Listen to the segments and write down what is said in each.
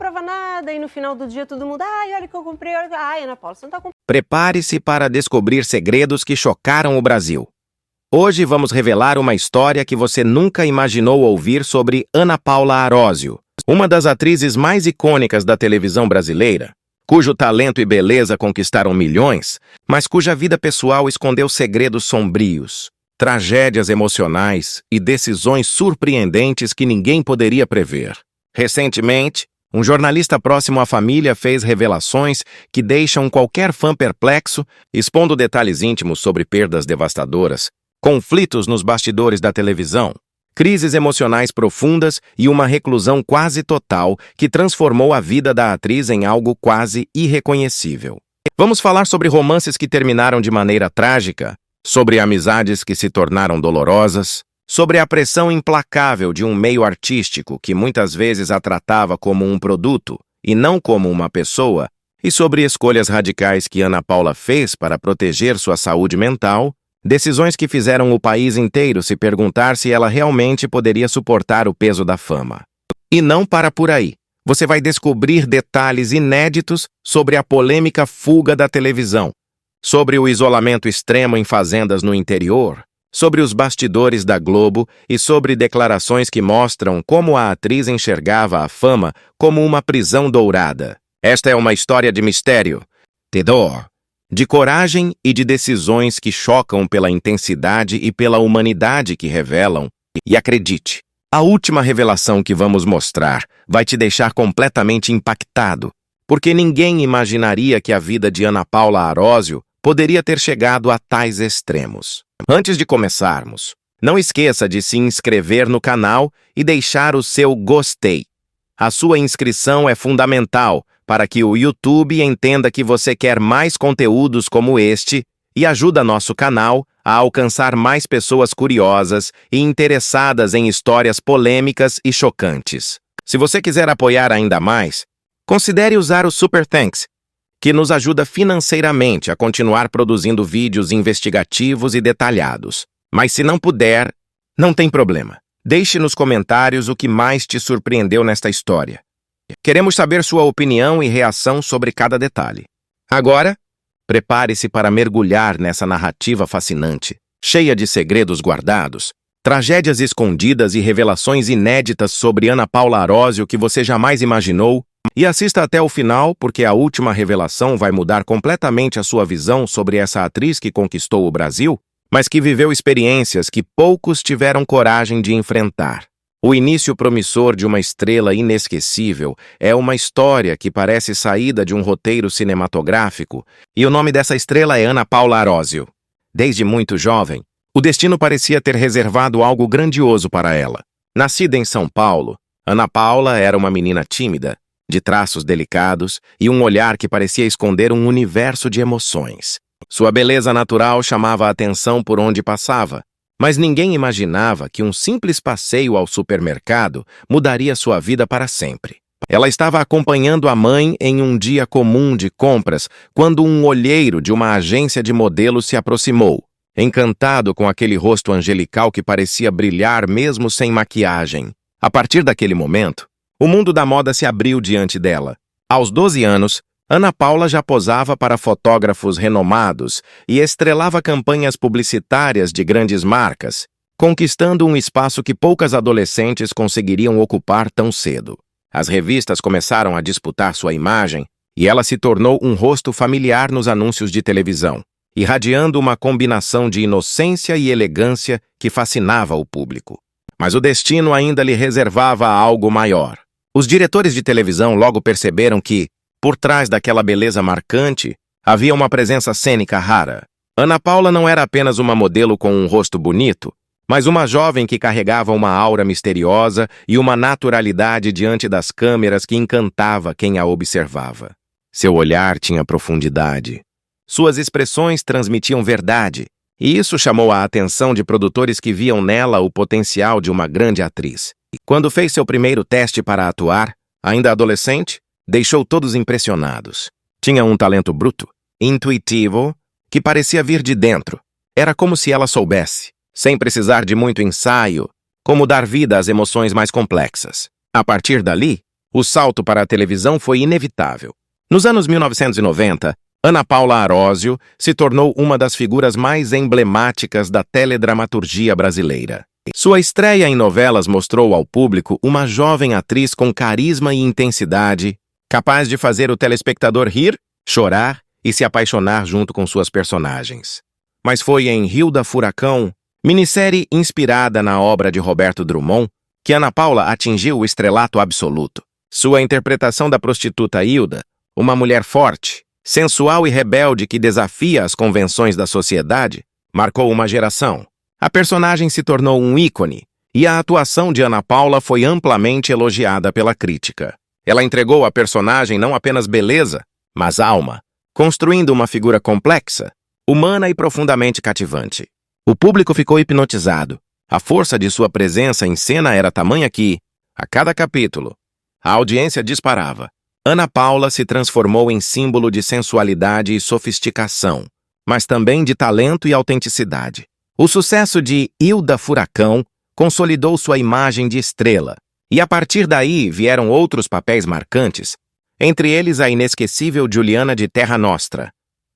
comprava nada e no final do dia todo mundo, ai, olha o que eu comprei, olha, ai, Ana Paula, você não tá comprando. Prepare-se para descobrir segredos que chocaram o Brasil. Hoje vamos revelar uma história que você nunca imaginou ouvir sobre Ana Paula Arósio, uma das atrizes mais icônicas da televisão brasileira, cujo talento e beleza conquistaram milhões, mas cuja vida pessoal escondeu segredos sombrios, tragédias emocionais e decisões surpreendentes que ninguém poderia prever. Recentemente, um jornalista próximo à família fez revelações que deixam qualquer fã perplexo, expondo detalhes íntimos sobre perdas devastadoras, conflitos nos bastidores da televisão, crises emocionais profundas e uma reclusão quase total que transformou a vida da atriz em algo quase irreconhecível. Vamos falar sobre romances que terminaram de maneira trágica, sobre amizades que se tornaram dolorosas, sobre a pressão implacável de um meio artístico que muitas vezes a tratava como um produto e não como uma pessoa, e sobre escolhas radicais que Ana Paula fez para proteger sua saúde mental, decisões que fizeram o país inteiro se perguntar se ela realmente poderia suportar o peso da fama. E não para por aí. Você vai descobrir detalhes inéditos sobre a polêmica fuga da televisão, sobre o isolamento extremo em fazendas no interior, sobre os bastidores da Globo e sobre declarações que mostram como a atriz enxergava a fama como uma prisão dourada. Esta é uma história de mistério, de dor, de coragem e de decisões que chocam pela intensidade e pela humanidade que revelam. E acredite, a última revelação que vamos mostrar vai te deixar completamente impactado, porque ninguém imaginaria que a vida de Ana Paula Arósio poderia ter chegado a tais extremos. Antes de começarmos, não esqueça de se inscrever no canal e deixar o seu gostei. A sua inscrição é fundamental para que o YouTube entenda que você quer mais conteúdos como este e ajuda nosso canal a alcançar mais pessoas curiosas e interessadas em histórias polêmicas e chocantes. Se você quiser apoiar ainda mais, considere usar o Super Thanks, que nos ajuda financeiramente a continuar produzindo vídeos investigativos e detalhados. Mas se não puder, não tem problema. Deixe nos comentários o que mais te surpreendeu nesta história. Queremos saber sua opinião e reação sobre cada detalhe. Agora, prepare-se para mergulhar nessa narrativa fascinante, cheia de segredos guardados, tragédias escondidas e revelações inéditas sobre Ana Paula Arósio que você jamais imaginou. E assista até o final, porque a última revelação vai mudar completamente a sua visão sobre essa atriz que conquistou o Brasil, mas que viveu experiências que poucos tiveram coragem de enfrentar. O início promissor de uma estrela inesquecível é uma história que parece saída de um roteiro cinematográfico, e o nome dessa estrela é Ana Paula Arósio. Desde muito jovem, o destino parecia ter reservado algo grandioso para ela. Nascida em São Paulo, Ana Paula era uma menina tímida, de traços delicados e um olhar que parecia esconder um universo de emoções. Sua beleza natural chamava a atenção por onde passava, mas ninguém imaginava que um simples passeio ao supermercado mudaria sua vida para sempre. Ela estava acompanhando a mãe em um dia comum de compras quando um olheiro de uma agência de modelos se aproximou, encantado com aquele rosto angelical que parecia brilhar mesmo sem maquiagem. A partir daquele momento, o mundo da moda se abriu diante dela. Aos 12 anos, Ana Paula já posava para fotógrafos renomados e estrelava campanhas publicitárias de grandes marcas, conquistando um espaço que poucas adolescentes conseguiriam ocupar tão cedo. As revistas começaram a disputar sua imagem e ela se tornou um rosto familiar nos anúncios de televisão, irradiando uma combinação de inocência e elegância que fascinava o público. Mas o destino ainda lhe reservava algo maior. Os diretores de televisão logo perceberam que, por trás daquela beleza marcante, havia uma presença cênica rara. Ana Paula não era apenas uma modelo com um rosto bonito, mas uma jovem que carregava uma aura misteriosa e uma naturalidade diante das câmeras que encantava quem a observava. Seu olhar tinha profundidade. Suas expressões transmitiam verdade, e isso chamou a atenção de produtores que viam nela o potencial de uma grande atriz. Quando fez seu primeiro teste para atuar, ainda adolescente, deixou todos impressionados. Tinha um talento bruto, intuitivo, que parecia vir de dentro. Era como se ela soubesse, sem precisar de muito ensaio, como dar vida às emoções mais complexas. A partir dali, O salto para a televisão foi inevitável. Nos anos 1990, Ana Paula Arósio se tornou uma das figuras mais emblemáticas da teledramaturgia brasileira. Sua estreia em novelas mostrou ao público uma jovem atriz com carisma e intensidade, capaz de fazer o telespectador rir, chorar e se apaixonar junto com suas personagens. Mas foi em Hilda Furacão, minissérie inspirada na obra de Roberto Drummond, que Ana Paula atingiu o estrelato absoluto. Sua interpretação da prostituta Hilda, uma mulher forte, sensual e rebelde que desafia as convenções da sociedade, marcou uma geração. A personagem se tornou um ícone, e a atuação de Ana Paula foi amplamente elogiada pela crítica. Ela entregou à personagem não apenas beleza, mas alma, construindo uma figura complexa, humana e profundamente cativante. O público ficou hipnotizado. A força de sua presença em cena era tamanha que, a cada capítulo, a audiência disparava. Ana Paula se transformou em símbolo de sensualidade e sofisticação, mas também de talento e autenticidade. O sucesso de Hilda Furacão consolidou sua imagem de estrela, e a partir daí vieram outros papéis marcantes, entre eles a inesquecível Juliana de Terra Nostra,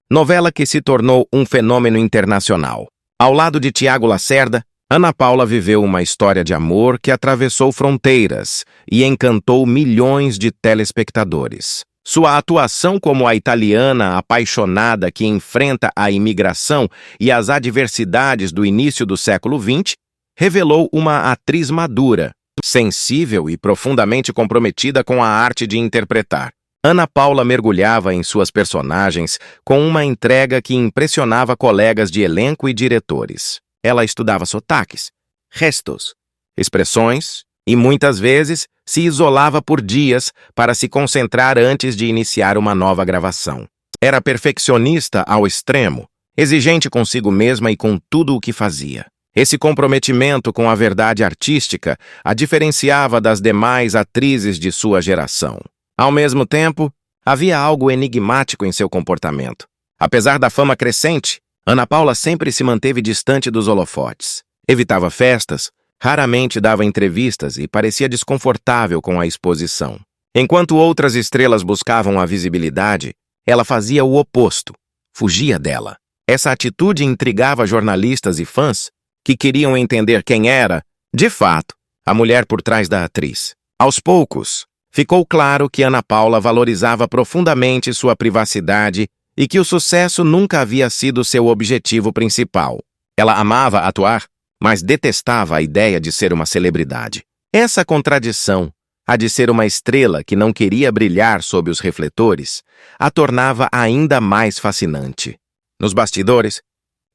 novela que se tornou um fenômeno internacional. Ao lado de Tiago Lacerda, Ana Paula viveu uma história de amor que atravessou fronteiras e encantou milhões de telespectadores. Sua atuação como a italiana apaixonada que enfrenta a imigração e as adversidades do início do século XX revelou uma atriz madura, sensível e profundamente comprometida com a arte de interpretar. Ana Paula mergulhava em suas personagens com uma entrega que impressionava colegas de elenco e diretores. Ela estudava sotaques, gestos, expressões e, muitas vezes, se isolava por dias para se concentrar antes de iniciar uma nova gravação. Era perfeccionista ao extremo, exigente consigo mesma e com tudo o que fazia. Esse comprometimento com a verdade artística a diferenciava das demais atrizes de sua geração. Ao mesmo tempo, havia algo enigmático em seu comportamento. Apesar da fama crescente, Ana Paula sempre se manteve distante dos holofotes. Evitava festas, raramente dava entrevistas e parecia desconfortável com a exposição. Enquanto outras estrelas buscavam a visibilidade, ela fazia o oposto, fugia dela. Essa atitude intrigava jornalistas e fãs que queriam entender quem era, de fato, a mulher por trás da atriz. Aos poucos, ficou claro que Ana Paula valorizava profundamente sua privacidade e que o sucesso nunca havia sido seu objetivo principal. Ela amava atuar, mas detestava a ideia de ser uma celebridade. Essa contradição, a de ser uma estrela que não queria brilhar sob os refletores, a tornava ainda mais fascinante. Nos bastidores,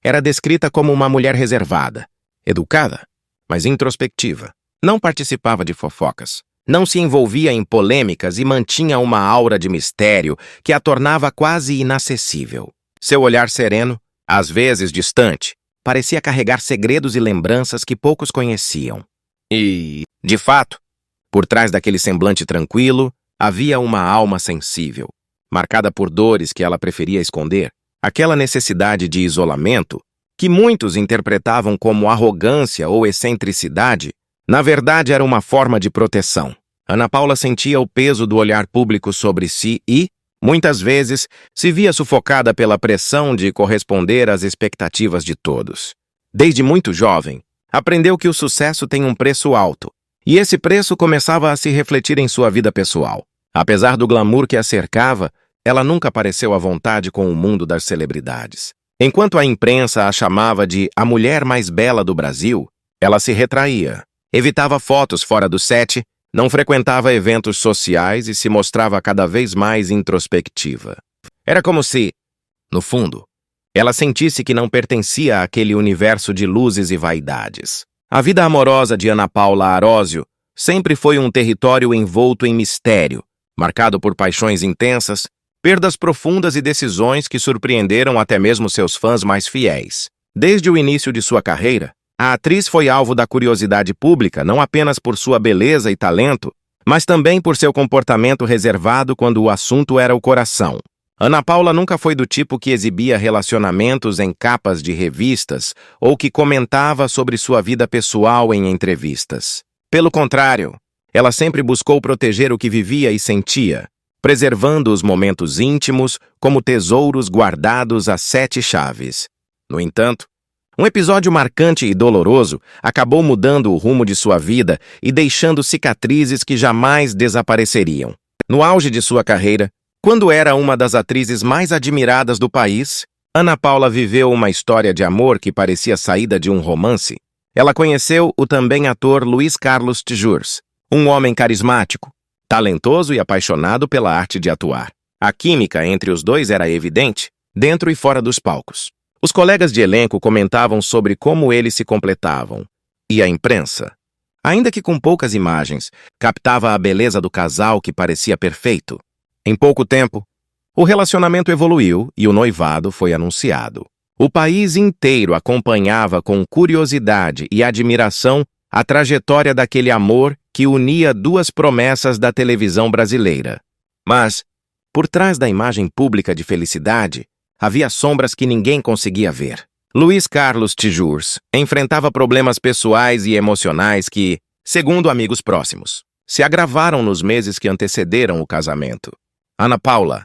era descrita como uma mulher reservada, educada, mas introspectiva. Não participava de fofocas. Não se envolvia em polêmicas e mantinha uma aura de mistério que a tornava quase inacessível. Seu olhar sereno, às vezes distante, parecia carregar segredos e lembranças que poucos conheciam. E, de fato, por trás daquele semblante tranquilo, havia uma alma sensível, marcada por dores que ela preferia esconder. Aquela necessidade de isolamento, que muitos interpretavam como arrogância ou excentricidade, na verdade era uma forma de proteção. Ana Paula sentia o peso do olhar público sobre si e, muitas vezes, se via sufocada pela pressão de corresponder às expectativas de todos. Desde muito jovem, aprendeu que o sucesso tem um preço alto, e esse preço começava a se refletir em sua vida pessoal. Apesar do glamour que a cercava, ela nunca pareceu à vontade com o mundo das celebridades. Enquanto a imprensa a chamava de a mulher mais bela do Brasil, ela se retraía, evitava fotos fora do set, não frequentava eventos sociais e se mostrava cada vez mais introspectiva. Era como se, no fundo, ela sentisse que não pertencia àquele universo de luzes e vaidades. A vida amorosa de Ana Paula Arósio sempre foi um território envolto em mistério, marcado por paixões intensas, perdas profundas e decisões que surpreenderam até mesmo seus fãs mais fiéis. Desde o início de sua carreira, a atriz foi alvo da curiosidade pública não apenas por sua beleza e talento, mas também por seu comportamento reservado quando o assunto era o coração. Ana Paula nunca foi do tipo que exibia relacionamentos em capas de revistas ou que comentava sobre sua vida pessoal em entrevistas. Pelo contrário, ela sempre buscou proteger o que vivia e sentia, preservando os momentos íntimos como tesouros guardados a 7 chaves. No entanto, um episódio marcante e doloroso acabou mudando o rumo de sua vida e deixando cicatrizes que jamais desapareceriam. No auge de sua carreira, quando era uma das atrizes mais admiradas do país, Ana Paula viveu uma história de amor que parecia saída de um romance. Ela conheceu o também ator Luiz Carlos Tjurs, um homem carismático, talentoso e apaixonado pela arte de atuar. A química entre os dois era evidente, dentro e fora dos palcos. Os colegas de elenco comentavam sobre como eles se completavam. E a imprensa, ainda que com poucas imagens, captava a beleza do casal que parecia perfeito. Em pouco tempo, o relacionamento evoluiu e o noivado foi anunciado. O país inteiro acompanhava com curiosidade e admiração a trajetória daquele amor que unia 2 promessas da televisão brasileira. Mas, por trás da imagem pública de felicidade, havia sombras que ninguém conseguia ver. Luiz Carlos Tjurs enfrentava problemas pessoais e emocionais que, segundo amigos próximos, se agravaram nos meses que antecederam o casamento. Ana Paula,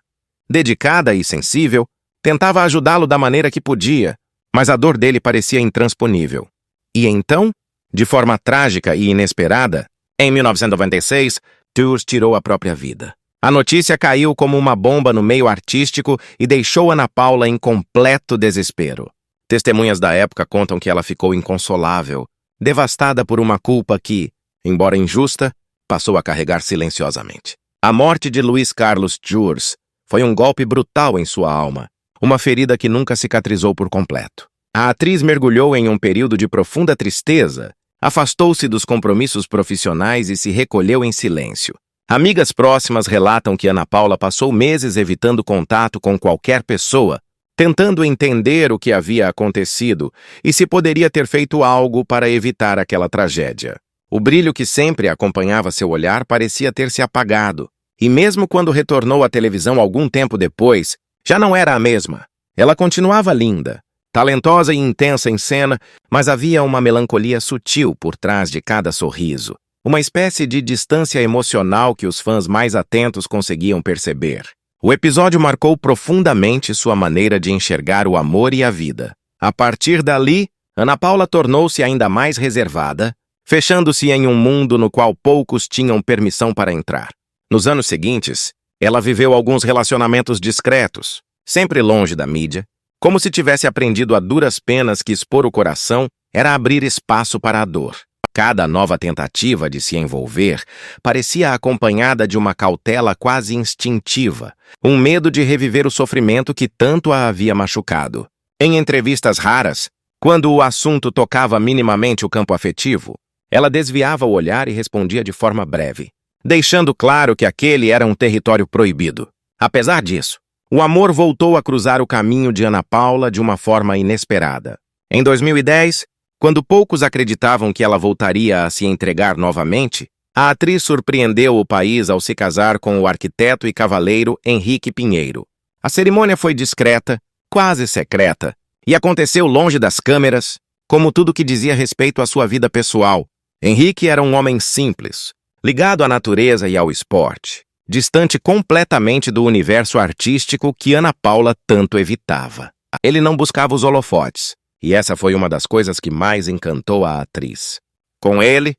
dedicada e sensível, tentava ajudá-lo da maneira que podia, mas a dor dele parecia intransponível. E então, de forma trágica e inesperada, em 1996, Tjurs tirou a própria vida. A notícia caiu como uma bomba no meio artístico e deixou Ana Paula em completo desespero. Testemunhas da época contam que ela ficou inconsolável, devastada por uma culpa que, embora injusta, passou a carregar silenciosamente. A morte de Luiz Carlos Tjurs foi um golpe brutal em sua alma, uma ferida que nunca cicatrizou por completo. A atriz mergulhou em um período de profunda tristeza, afastou-se dos compromissos profissionais e se recolheu em silêncio. Amigas próximas relatam que Ana Paula passou meses evitando contato com qualquer pessoa, tentando entender o que havia acontecido e se poderia ter feito algo para evitar aquela tragédia. O brilho que sempre acompanhava seu olhar parecia ter se apagado, e mesmo quando retornou à televisão algum tempo depois, já não era a mesma. Ela continuava linda, talentosa e intensa em cena, mas havia uma melancolia sutil por trás de cada sorriso, uma espécie de distância emocional que os fãs mais atentos conseguiam perceber. O episódio marcou profundamente sua maneira de enxergar o amor e a vida. A partir dali, Ana Paula tornou-se ainda mais reservada, fechando-se em um mundo no qual poucos tinham permissão para entrar. Nos anos seguintes, ela viveu alguns relacionamentos discretos, sempre longe da mídia, como se tivesse aprendido a duras penas que expor o coração era abrir espaço para a dor. Cada nova tentativa de se envolver parecia acompanhada de uma cautela quase instintiva, um medo de reviver o sofrimento que tanto a havia machucado. Em entrevistas raras, quando o assunto tocava minimamente o campo afetivo, ela desviava o olhar e respondia de forma breve, deixando claro que aquele era um território proibido. Apesar disso, o amor voltou a cruzar o caminho de Ana Paula de uma forma inesperada. Em 2010, quando poucos acreditavam que ela voltaria a se entregar novamente, a atriz surpreendeu o país ao se casar com o arquiteto e cavaleiro Henrique Pinheiro. A cerimônia foi discreta, quase secreta, e aconteceu longe das câmeras, como tudo que dizia respeito à sua vida pessoal. Henrique era um homem simples, ligado à natureza e ao esporte, distante completamente do universo artístico que Ana Paula tanto evitava. Ele não buscava os holofotes, e essa foi uma das coisas que mais encantou a atriz. Com ele,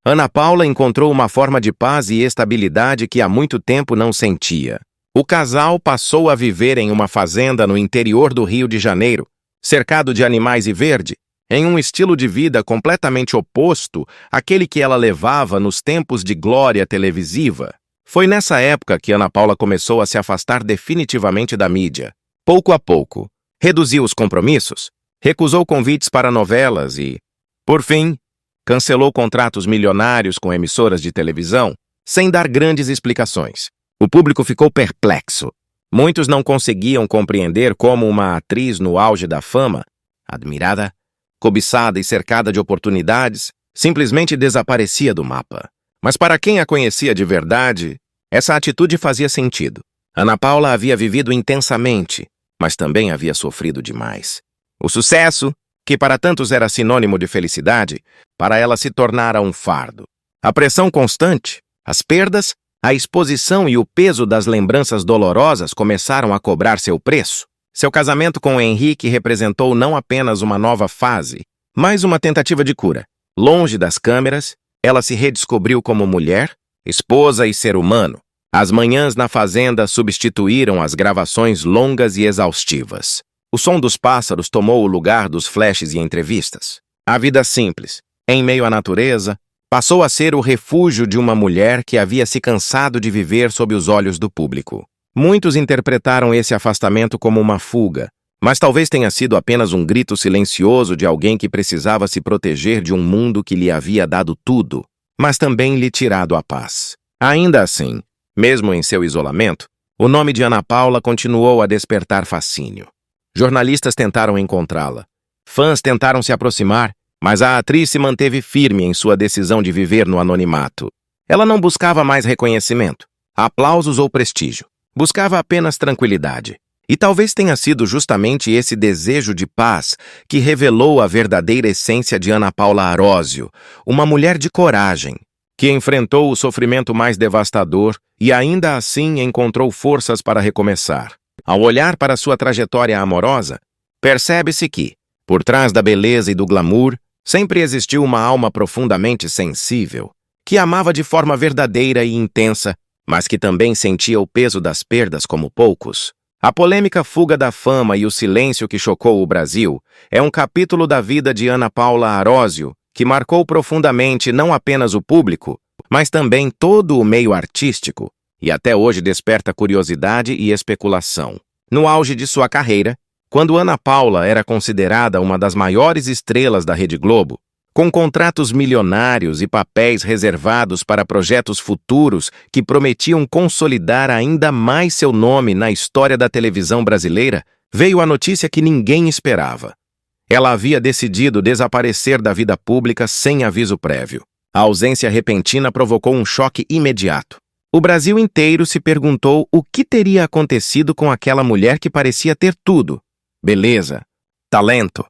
Ana Paula encontrou uma forma de paz e estabilidade que há muito tempo não sentia. O casal passou a viver em uma fazenda no interior do Rio de Janeiro, cercado de animais e verde, em um estilo de vida completamente oposto àquele que ela levava nos tempos de glória televisiva. Foi nessa época que Ana Paula começou a se afastar definitivamente da mídia. Pouco a pouco, reduziu os compromissos, recusou convites para novelas e, por fim, cancelou contratos milionários com emissoras de televisão, sem dar grandes explicações. O público ficou perplexo. Muitos não conseguiam compreender como uma atriz no auge da fama, admirada, cobiçada e cercada de oportunidades, simplesmente desaparecia do mapa. Mas para quem a conhecia de verdade, essa atitude fazia sentido. Ana Paula havia vivido intensamente, mas também havia sofrido demais. O sucesso, que para tantos era sinônimo de felicidade, para ela se tornara um fardo. A pressão constante, as perdas, a exposição e o peso das lembranças dolorosas começaram a cobrar seu preço. Seu casamento com Henrique representou não apenas uma nova fase, mas uma tentativa de cura. Longe das câmeras, ela se redescobriu como mulher, esposa e ser humano. As manhãs na fazenda substituíram as gravações longas e exaustivas. O som dos pássaros tomou o lugar dos flashes e entrevistas. A vida simples, em meio à natureza, passou a ser o refúgio de uma mulher que havia se cansado de viver sob os olhos do público. Muitos interpretaram esse afastamento como uma fuga, mas talvez tenha sido apenas um grito silencioso de alguém que precisava se proteger de um mundo que lhe havia dado tudo, mas também lhe tirado a paz. Ainda assim, mesmo em seu isolamento, o nome de Ana Paula continuou a despertar fascínio. Jornalistas tentaram encontrá-la. Fãs tentaram se aproximar, mas a atriz se manteve firme em sua decisão de viver no anonimato. Ela não buscava mais reconhecimento, aplausos ou prestígio. Buscava apenas tranquilidade. E talvez tenha sido justamente esse desejo de paz que revelou a verdadeira essência de Ana Paula Arósio, uma mulher de coragem, que enfrentou o sofrimento mais devastador e ainda assim encontrou forças para recomeçar. Ao olhar para sua trajetória amorosa, percebe-se que, por trás da beleza e do glamour, sempre existiu uma alma profundamente sensível, que amava de forma verdadeira e intensa, mas que também sentia o peso das perdas como poucos. A polêmica fuga da fama e o silêncio que chocou o Brasil é um capítulo da vida de Ana Paula Arósio que marcou profundamente não apenas o público, mas também todo o meio artístico, e até hoje desperta curiosidade e especulação. No auge de sua carreira, quando Ana Paula era considerada uma das maiores estrelas da Rede Globo, com contratos milionários e papéis reservados para projetos futuros que prometiam consolidar ainda mais seu nome na história da televisão brasileira, veio a notícia que ninguém esperava. Ela havia decidido desaparecer da vida pública sem aviso prévio. A ausência repentina provocou um choque imediato. O Brasil inteiro se perguntou o que teria acontecido com aquela mulher que parecia ter tudo: beleza, talento,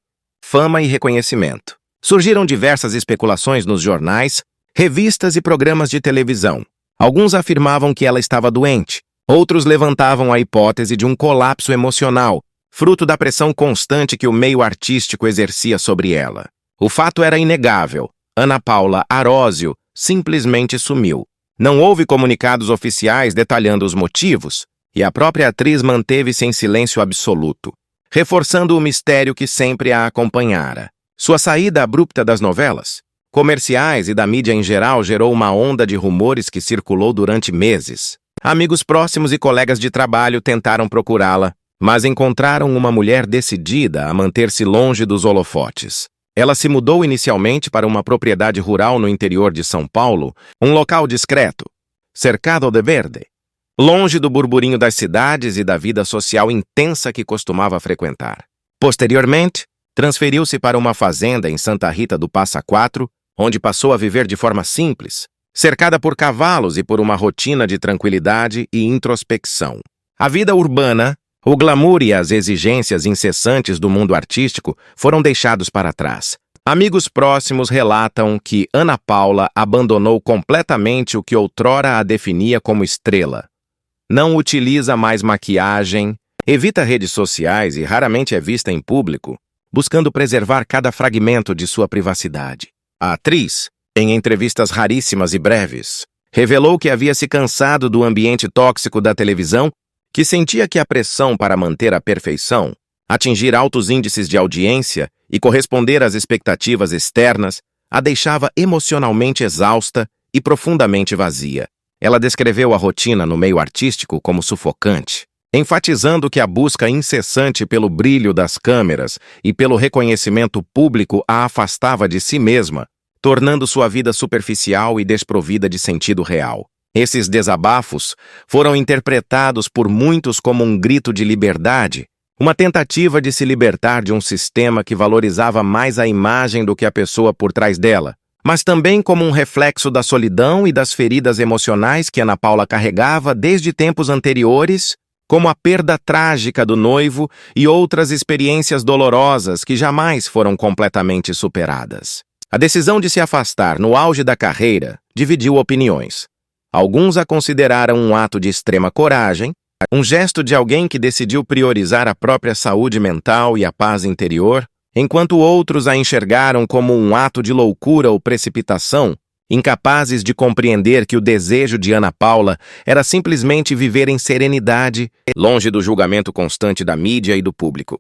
fama e reconhecimento. Surgiram diversas especulações nos jornais, revistas e programas de televisão. Alguns afirmavam que ela estava doente. Outros levantavam a hipótese de um colapso emocional, fruto da pressão constante que o meio artístico exercia sobre ela. O fato era inegável. Ana Paula Arósio simplesmente sumiu. Não houve comunicados oficiais detalhando os motivos, e a própria atriz manteve-se em silêncio absoluto, reforçando o mistério que sempre a acompanhara. Sua saída abrupta das novelas, comerciais e da mídia em geral gerou uma onda de rumores que circulou durante meses. Amigos próximos e colegas de trabalho tentaram procurá-la, mas encontraram uma mulher decidida a manter-se longe dos holofotes. Ela se mudou inicialmente para uma propriedade rural no interior de São Paulo, um local discreto, cercado de verde, longe do burburinho das cidades e da vida social intensa que costumava frequentar. Posteriormente, transferiu-se para uma fazenda em Santa Rita do Passa Quatro, onde passou a viver de forma simples, cercada por cavalos e por uma rotina de tranquilidade e introspecção. A vida urbana, o glamour e as exigências incessantes do mundo artístico foram deixados para trás. Amigos próximos relatam que Ana Paula abandonou completamente o que outrora a definia como estrela. Não utiliza mais maquiagem, evita redes sociais e raramente é vista em público, buscando preservar cada fragmento de sua privacidade. A atriz, em entrevistas raríssimas e breves, revelou que havia se cansado do ambiente tóxico da televisão, que sentia que a pressão para manter a perfeição, atingir altos índices de audiência e corresponder às expectativas externas, a deixava emocionalmente exausta e profundamente vazia. Ela descreveu a rotina no meio artístico como sufocante, enfatizando que a busca incessante pelo brilho das câmeras e pelo reconhecimento público a afastava de si mesma, tornando sua vida superficial e desprovida de sentido real. Esses desabafos foram interpretados por muitos como um grito de liberdade, uma tentativa de se libertar de um sistema que valorizava mais a imagem do que a pessoa por trás dela, mas também como um reflexo da solidão e das feridas emocionais que Ana Paula carregava desde tempos anteriores, como a perda trágica do noivo e outras experiências dolorosas que jamais foram completamente superadas. A decisão de se afastar no auge da carreira dividiu opiniões. Alguns a consideraram um ato de extrema coragem, um gesto de alguém que decidiu priorizar a própria saúde mental e a paz interior, enquanto outros a enxergaram como um ato de loucura ou precipitação, incapazes de compreender que o desejo de Ana Paula era simplesmente viver em serenidade, longe do julgamento constante da mídia e do público.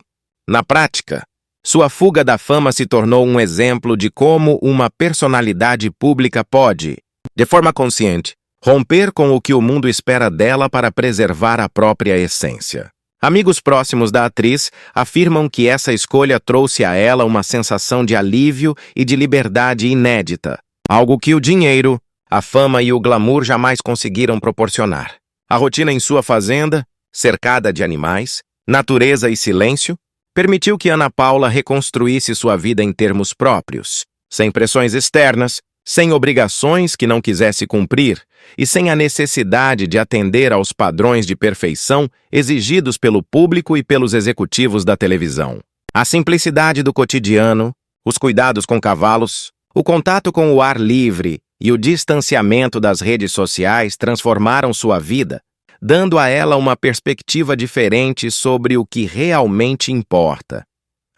Na prática, sua fuga da fama se tornou um exemplo de como uma personalidade pública pode, de forma consciente, romper com o que o mundo espera dela para preservar a própria essência. Amigos próximos da atriz afirmam que essa escolha trouxe a ela uma sensação de alívio e de liberdade inédita, algo que o dinheiro, a fama e o glamour jamais conseguiram proporcionar. A rotina em sua fazenda, cercada de animais, natureza e silêncio, permitiu que Ana Paula reconstruísse sua vida em termos próprios, sem pressões externas, sem obrigações que não quisesse cumprir e sem a necessidade de atender aos padrões de perfeição exigidos pelo público e pelos executivos da televisão. A simplicidade do cotidiano, os cuidados com cavalos, o contato com o ar livre e o distanciamento das redes sociais transformaram sua vida, dando a ela uma perspectiva diferente sobre o que realmente importa: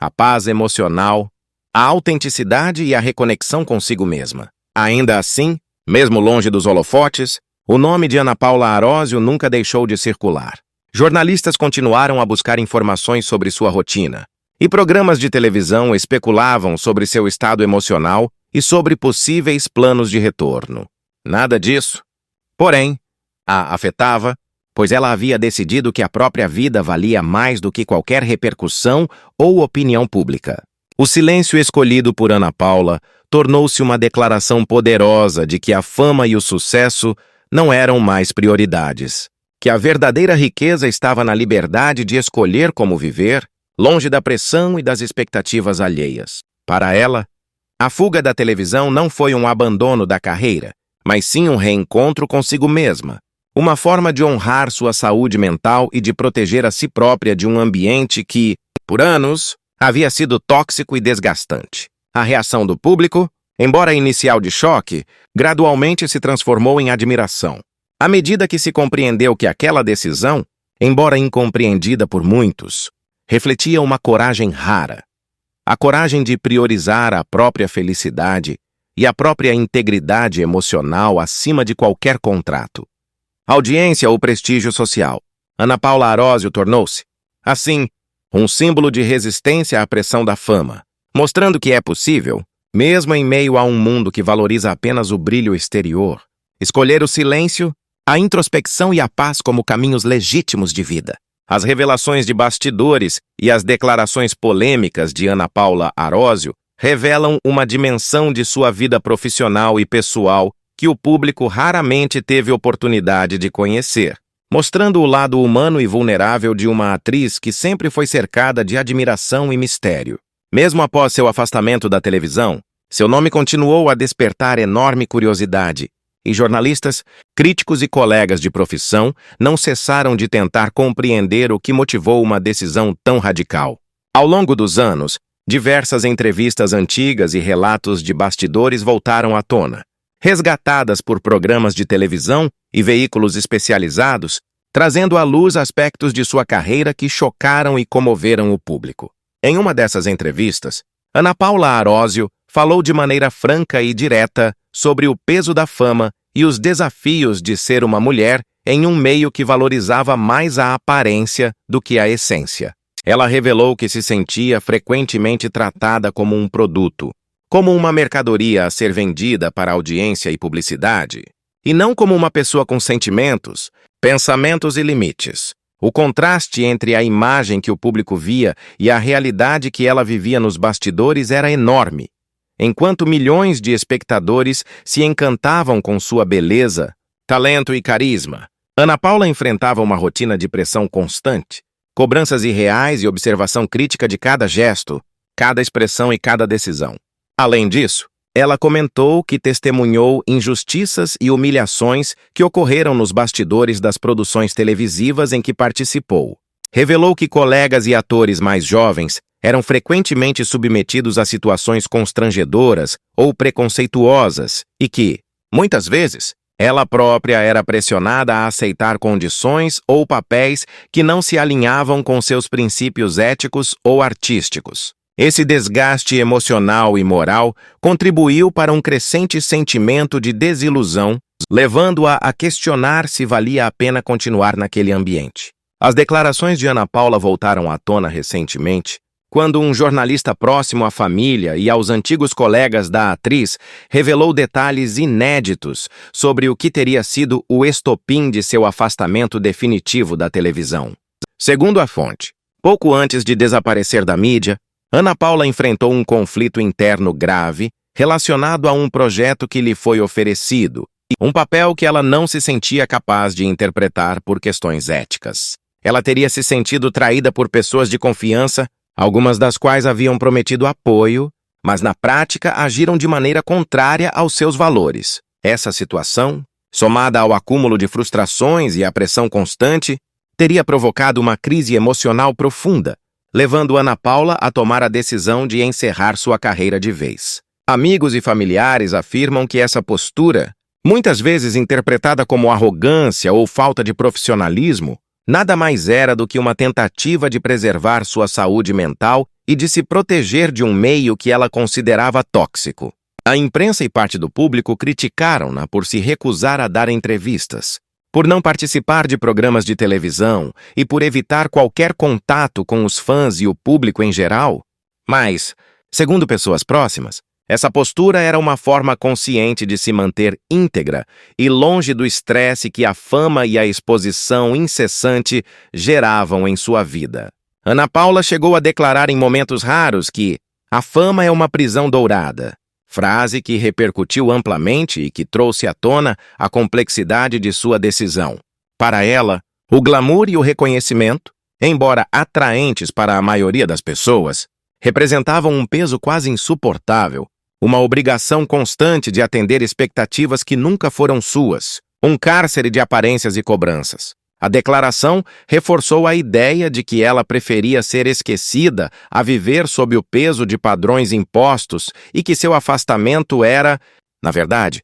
a paz emocional, a autenticidade e a reconexão consigo mesma. Ainda assim, mesmo longe dos holofotes, o nome de Ana Paula Arósio nunca deixou de circular. Jornalistas continuaram a buscar informações sobre sua rotina, e programas de televisão especulavam sobre seu estado emocional e sobre possíveis planos de retorno. Nada disso, porém, a afetava, pois ela havia decidido que a própria vida valia mais do que qualquer repercussão ou opinião pública. O silêncio escolhido por Ana Paula tornou-se uma declaração poderosa de que a fama e o sucesso não eram mais prioridades, que a verdadeira riqueza estava na liberdade de escolher como viver, longe da pressão e das expectativas alheias. Para ela, a fuga da televisão não foi um abandono da carreira, mas sim um reencontro consigo mesma, uma forma de honrar sua saúde mental e de proteger a si própria de um ambiente que, por anos, havia sido tóxico e desgastante. A reação do público, embora inicial de choque, gradualmente se transformou em admiração. À medida que se compreendeu que aquela decisão, embora incompreendida por muitos, refletia uma coragem rara. A coragem de priorizar a própria felicidade e a própria integridade emocional acima de qualquer contrato. Audiência ou prestígio social. Ana Paula Arósio tornou-se, assim, um símbolo de resistência à pressão da fama, mostrando que é possível, mesmo em meio a um mundo que valoriza apenas o brilho exterior, escolher o silêncio, a introspecção e a paz como caminhos legítimos de vida. As revelações de bastidores e as declarações polêmicas de Ana Paula Arósio revelam uma dimensão de sua vida profissional e pessoal que o público raramente teve oportunidade de conhecer, mostrando o lado humano e vulnerável de uma atriz que sempre foi cercada de admiração e mistério. Mesmo após seu afastamento da televisão, seu nome continuou a despertar enorme curiosidade, e jornalistas, críticos e colegas de profissão não cessaram de tentar compreender o que motivou uma decisão tão radical. Ao longo dos anos, diversas entrevistas antigas e relatos de bastidores voltaram à tona, resgatadas por programas de televisão e veículos especializados, trazendo à luz aspectos de sua carreira que chocaram e comoveram o público. Em uma dessas entrevistas, Ana Paula Arósio falou de maneira franca e direta sobre o peso da fama e os desafios de ser uma mulher em um meio que valorizava mais a aparência do que a essência. Ela revelou que se sentia frequentemente tratada como um produto, como uma mercadoria a ser vendida para audiência e publicidade, e não como uma pessoa com sentimentos, pensamentos e limites. O contraste entre a imagem que o público via e a realidade que ela vivia nos bastidores era enorme. Enquanto milhões de espectadores se encantavam com sua beleza, talento e carisma, Ana Paula enfrentava uma rotina de pressão constante, cobranças irreais e observação crítica de cada gesto, cada expressão e cada decisão. Além disso, ela comentou que testemunhou injustiças e humilhações que ocorreram nos bastidores das produções televisivas em que participou, revelou que colegas e atores mais jovens eram frequentemente submetidos a situações constrangedoras ou preconceituosas e que, muitas vezes, ela própria era pressionada a aceitar condições ou papéis que não se alinhavam com seus princípios éticos ou artísticos. Esse desgaste emocional e moral contribuiu para um crescente sentimento de desilusão, levando-a a questionar se valia a pena continuar naquele ambiente. As declarações de Ana Paula voltaram à tona recentemente, quando um jornalista próximo à família e aos antigos colegas da atriz revelou detalhes inéditos sobre o que teria sido o estopim de seu afastamento definitivo da televisão. Segundo a fonte, pouco antes de desaparecer da mídia, Ana Paula enfrentou um conflito interno grave relacionado a um projeto que lhe foi oferecido, um papel que ela não se sentia capaz de interpretar por questões éticas. Ela teria se sentido traída por pessoas de confiança, algumas das quais haviam prometido apoio, mas na prática agiram de maneira contrária aos seus valores. Essa situação, somada ao acúmulo de frustrações e à pressão constante, teria provocado uma crise emocional profunda, levando Ana Paula a tomar a decisão de encerrar sua carreira de vez. Amigos e familiares afirmam que essa postura, muitas vezes interpretada como arrogância ou falta de profissionalismo, nada mais era do que uma tentativa de preservar sua saúde mental e de se proteger de um meio que ela considerava tóxico. A imprensa e parte do público criticaram-na por se recusar a dar entrevistas, por não participar de programas de televisão e por evitar qualquer contato com os fãs e o público em geral. Mas, segundo pessoas próximas, essa postura era uma forma consciente de se manter íntegra e longe do estresse que a fama e a exposição incessante geravam em sua vida. Ana Paula chegou a declarar em momentos raros que a fama é uma prisão dourada, frase que repercutiu amplamente e que trouxe à tona a complexidade de sua decisão. Para ela, o glamour e o reconhecimento, embora atraentes para a maioria das pessoas, representavam um peso quase insuportável, uma obrigação constante de atender expectativas que nunca foram suas, um cárcere de aparências e cobranças. A declaração reforçou a ideia de que ela preferia ser esquecida a viver sob o peso de padrões impostos e que seu afastamento era, na verdade,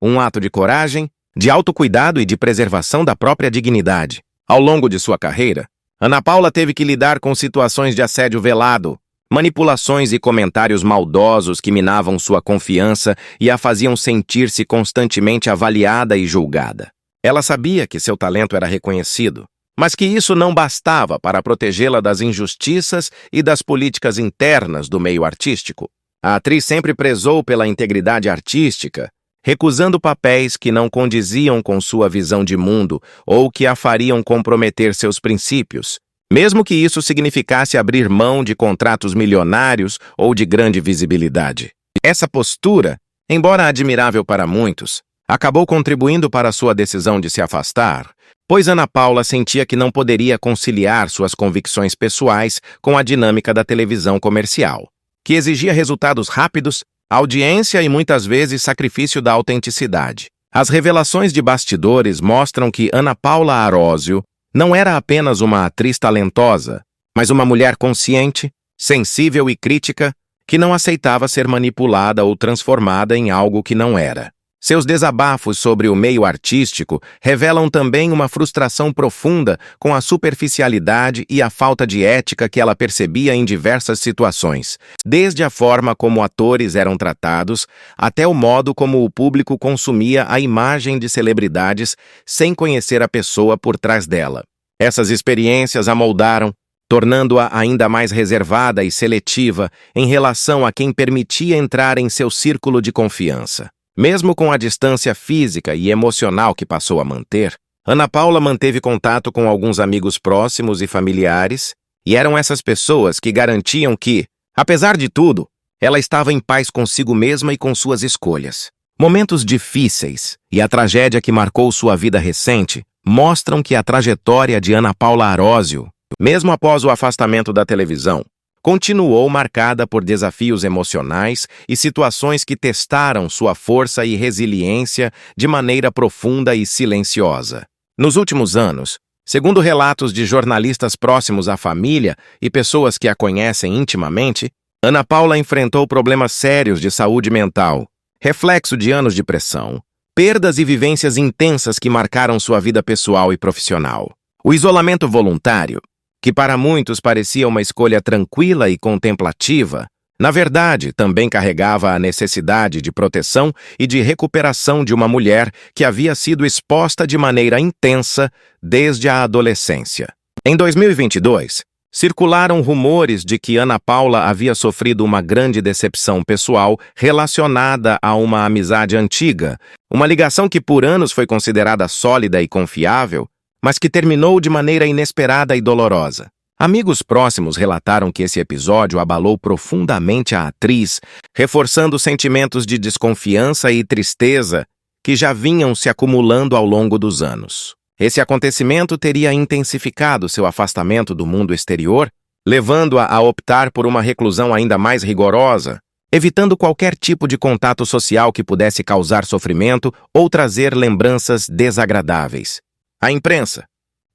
um ato de coragem, de autocuidado e de preservação da própria dignidade. Ao longo de sua carreira, Ana Paula teve que lidar com situações de assédio velado, manipulações e comentários maldosos que minavam sua confiança e a faziam sentir-se constantemente avaliada e julgada. Ela sabia que seu talento era reconhecido, mas que isso não bastava para protegê-la das injustiças e das políticas internas do meio artístico. A atriz sempre prezou pela integridade artística, recusando papéis que não condiziam com sua visão de mundo ou que a fariam comprometer seus princípios, mesmo que isso significasse abrir mão de contratos milionários ou de grande visibilidade. Essa postura, embora admirável para muitos, acabou contribuindo para sua decisão de se afastar, pois Ana Paula sentia que não poderia conciliar suas convicções pessoais com a dinâmica da televisão comercial, que exigia resultados rápidos, audiência e muitas vezes sacrifício da autenticidade. As revelações de bastidores mostram que Ana Paula Arósio não era apenas uma atriz talentosa, mas uma mulher consciente, sensível e crítica, que não aceitava ser manipulada ou transformada em algo que não era. Seus desabafos sobre o meio artístico revelam também uma frustração profunda com a superficialidade e a falta de ética que ela percebia em diversas situações, desde a forma como atores eram tratados até o modo como o público consumia a imagem de celebridades sem conhecer a pessoa por trás dela. Essas experiências a moldaram, tornando-a ainda mais reservada e seletiva em relação a quem permitia entrar em seu círculo de confiança. Mesmo com a distância física e emocional que passou a manter, Ana Paula manteve contato com alguns amigos próximos e familiares, e eram essas pessoas que garantiam que, apesar de tudo, ela estava em paz consigo mesma e com suas escolhas. Momentos difíceis e a tragédia que marcou sua vida recente mostram que a trajetória de Ana Paula Arósio, mesmo após o afastamento da televisão, continuou marcada por desafios emocionais e situações que testaram sua força e resiliência de maneira profunda e silenciosa. Nos últimos anos, Segundo relatos de jornalistas próximos à família e pessoas que a conhecem intimamente, Ana Paula enfrentou problemas sérios de saúde mental, reflexo de anos de pressão, perdas e vivências intensas que marcaram sua vida pessoal e profissional. O isolamento voluntário, que para muitos parecia uma escolha tranquila e contemplativa, na verdade, também carregava a necessidade de proteção e de recuperação de uma mulher que havia sido exposta de maneira intensa desde a adolescência. Em 2022, circularam rumores de que Ana Paula havia sofrido uma grande decepção pessoal relacionada a uma amizade antiga, uma ligação que por anos foi considerada sólida e confiável, mas que terminou de maneira inesperada e dolorosa. Amigos próximos relataram que esse episódio abalou profundamente a atriz, reforçando sentimentos de desconfiança e tristeza que já vinham se acumulando ao longo dos anos. Esse acontecimento teria intensificado seu afastamento do mundo exterior, levando-a a optar por uma reclusão ainda mais rigorosa, evitando qualquer tipo de contato social que pudesse causar sofrimento ou trazer lembranças desagradáveis. A imprensa,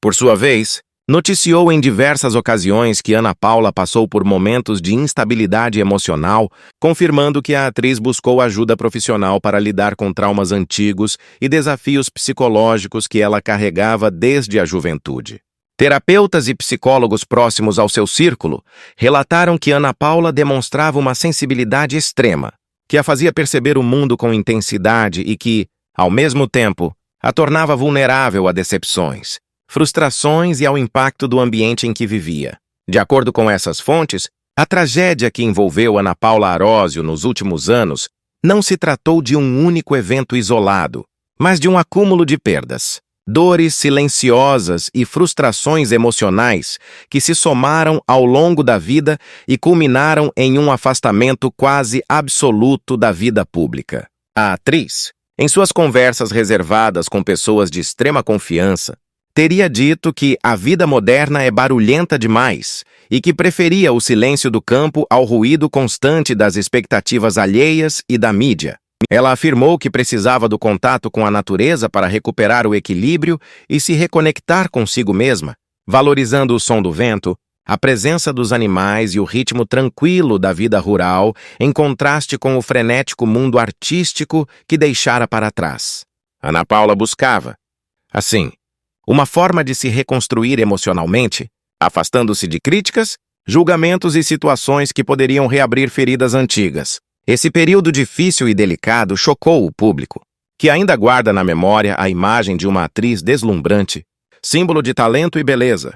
por sua vez, noticiou em diversas ocasiões que Ana Paula passou por momentos de instabilidade emocional, confirmando que a atriz buscou ajuda profissional para lidar com traumas antigos e desafios psicológicos que ela carregava desde a juventude. Terapeutas e psicólogos próximos ao seu círculo relataram que Ana Paula demonstrava uma sensibilidade extrema, que a fazia perceber o mundo com intensidade e que, ao mesmo tempo, a tornava vulnerável a decepções, frustrações e ao impacto do ambiente em que vivia. De acordo com essas fontes, a tragédia que envolveu Ana Paula Arósio nos últimos anos não se tratou de um único evento isolado, mas de um acúmulo de perdas, dores silenciosas e frustrações emocionais que se somaram ao longo da vida e culminaram em um afastamento quase absoluto da vida pública. A atriz, em suas conversas reservadas com pessoas de extrema confiança, teria dito que a vida moderna é barulhenta demais e que preferia o silêncio do campo ao ruído constante das expectativas alheias e da mídia. Ela afirmou que precisava do contato com a natureza para recuperar o equilíbrio e se reconectar consigo mesma, valorizando o som do vento, a presença dos animais e o ritmo tranquilo da vida rural, em contraste com o frenético mundo artístico que deixara para trás. Ana Paula buscava, assim, uma forma de se reconstruir emocionalmente, afastando-se de críticas, julgamentos e situações que poderiam reabrir feridas antigas. Esse período difícil e delicado chocou o público, que ainda guarda na memória a imagem de uma atriz deslumbrante, símbolo de talento e beleza,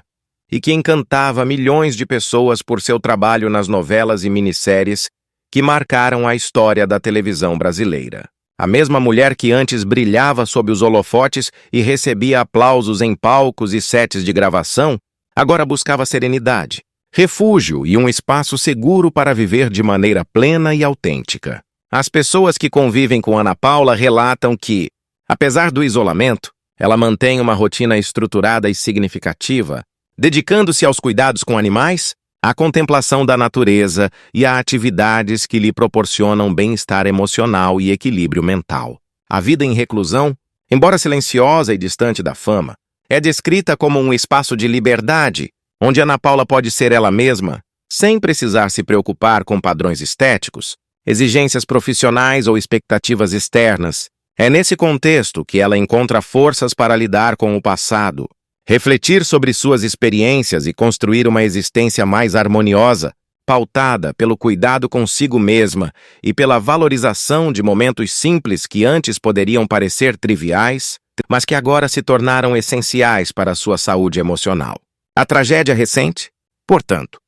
e que encantava milhões de pessoas por seu trabalho nas novelas e minisséries que marcaram a história da televisão brasileira. A mesma mulher que antes brilhava sob os holofotes e recebia aplausos em palcos e sets de gravação, agora buscava serenidade, refúgio e um espaço seguro para viver de maneira plena e autêntica. As pessoas que convivem com Ana Paula relatam que, apesar do isolamento, ela mantém uma rotina estruturada e significativa, dedicando-se aos cuidados com animais, à contemplação da natureza e a atividades que lhe proporcionam bem-estar emocional e equilíbrio mental. A vida em reclusão, embora silenciosa e distante da fama, é descrita como um espaço de liberdade, onde Ana Paula pode ser ela mesma, sem precisar se preocupar com padrões estéticos, exigências profissionais ou expectativas externas. É nesse contexto que ela encontra forças para lidar com o passado, refletir sobre suas experiências e construir uma existência mais harmoniosa, pautada pelo cuidado consigo mesma e pela valorização de momentos simples que antes poderiam parecer triviais, mas que agora se tornaram essenciais para a sua saúde emocional. A tragédia recente, portanto,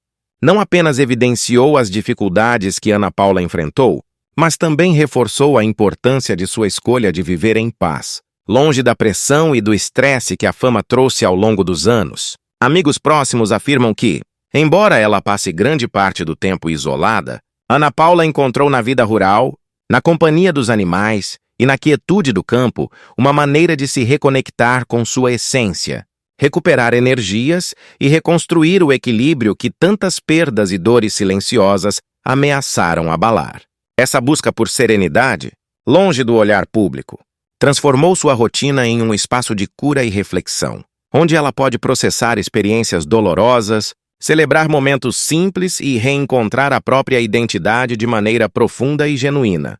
não apenas evidenciou as dificuldades que Ana Paula enfrentou, mas também reforçou a importância de sua escolha de viver em paz, longe da pressão e do estresse que a fama trouxe ao longo dos anos. Amigos próximos afirmam que, embora ela passe grande parte do tempo isolada, Ana Paula encontrou na vida rural, na companhia dos animais e na quietude do campo uma maneira de se reconectar com sua essência, recuperar energias e reconstruir o equilíbrio que tantas perdas e dores silenciosas ameaçaram abalar. Essa busca por serenidade, longe do olhar público, transformou sua rotina em um espaço de cura e reflexão, onde ela pode processar experiências dolorosas, celebrar momentos simples e reencontrar a própria identidade de maneira profunda e genuína.